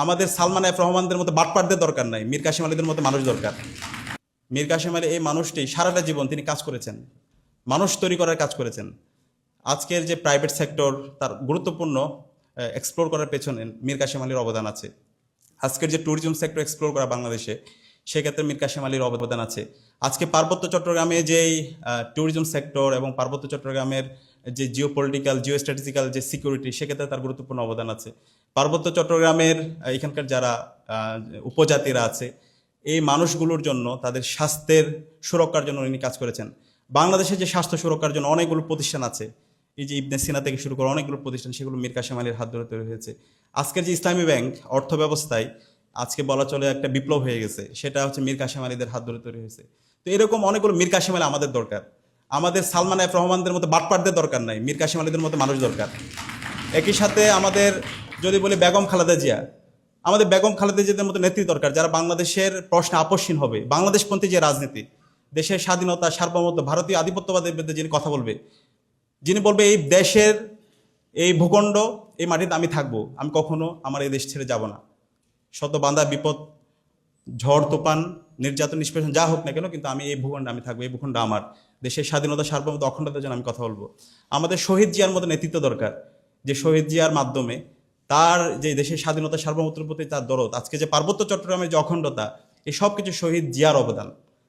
আমাদের সালমান এফ রহমানদের মতো বাটপারদের দরকার নাই, মীর কাসেম আলীদের মতো মানুষ দরকার। মীর কাসেম আলী এই মানুষটি সারাটা জীবন তিনি কাজ করেছেন, মানুষ তৈরি করার কাজ করেছেন। আজকের যে প্রাইভেট সেক্টর তার গুরুত্বপূর্ণ এক্সপ্লোর করার পেছনে মীর কাসেম আলীর অবদান আছে। আজকের যে ট্যুরিজম সেক্টর এক্সপ্লোর করা বাংলাদেশে, সেক্ষেত্রে মীর কাসেম আলীর অবদান আছে। আজকে পার্বত্য চট্টগ্রামে যেই ট্যুরিজম সেক্টর এবং পার্বত্য চট্টগ্রামের যে জিও পলিটিক্যাল জিও স্ট্র্যাটেজিক্যাল যে সিকিউরিটি, সেক্ষেত্রে তার গুরুত্বপূর্ণ অবদান আছে। পার্বত্য চট্টগ্রামের এখানকার যারা উপজাতিরা আছে, এই মানুষগুলোর জন্য তাদের স্বাস্থ্যের সুরক্ষার জন্য উনি কাজ করেছেন। বাংলাদেশে যে স্বাস্থ্য সুরক্ষার জন্য অনেকগুলো প্রতিষ্ঠান আছে, এই যে ইবনে সিনা থেকে শুরু করে অনেকগুলো প্রতিষ্ঠান, সেগুলো মীর কাসেম আলীর হাত ধরে তৈরি হয়েছে। আজকের যে ইসলামী ব্যাংক অর্থ ব্যবস্থায় আজকে বলা চলে একটা বিপ্লব হয়ে গেছে, সেটা হচ্ছে মীর কাসেম আলীদের হাত ধরে তৈরি হয়েছে। তো এরকম অনেকগুলো মীর কাসেম আলী আমাদের দরকার। আমাদের সালমান এফ রহমানদের মতো বাটপারদের দরকার নাই, মীর কাসেম আলীদের মতো মানুষ দরকার। একই সাথে আমাদের যদি বলি বেগম খালেদা জিয়া, আমাদের বেগম খালেদা জিয়াদের মতো নেত্রী দরকার, যারা বাংলাদেশের প্রশ্নে আপসহীন হবে। বাংলাদেশপন্থী যে রাজনীতি, দেশের স্বাধীনতা সার্বভৌমত্ব ভারতীয় আধিপত্যবাদের বিরুদ্ধে যিনি কথা বলবে, যিনি বলবে এই দেশের এই ভূখণ্ড এই মাটিতে আমি থাকবো, আমি কখনো আমার এই দেশ ছেড়ে যাব না। শত বাঁধা বিপদ, ঝড় তুফান, নির্যাতন নিষ্পেষণ যা হোক না কেন, কিন্তু আমি এই ভূখণ্ডে আমি থাকবো, এই ভূখণ্ড আমার। দেশের স্বাধীনতা সার্বভৌমত্ব অখণ্ডতার জন্য আমি কথা বলবো। আমাদের শহীদ জিয়ার মতো নেতৃত্ব দরকার, যে শহীদ জিয়ার মাধ্যমে তার যে দেশের স্বাধীনতা সার্বভৌমত্বের প্রতি তার দরদ, আজকে যে পার্বত্য চট্টগ্রামের যে অখণ্ডতা, এই সব কিছু শহীদ জিয়ার অবদান।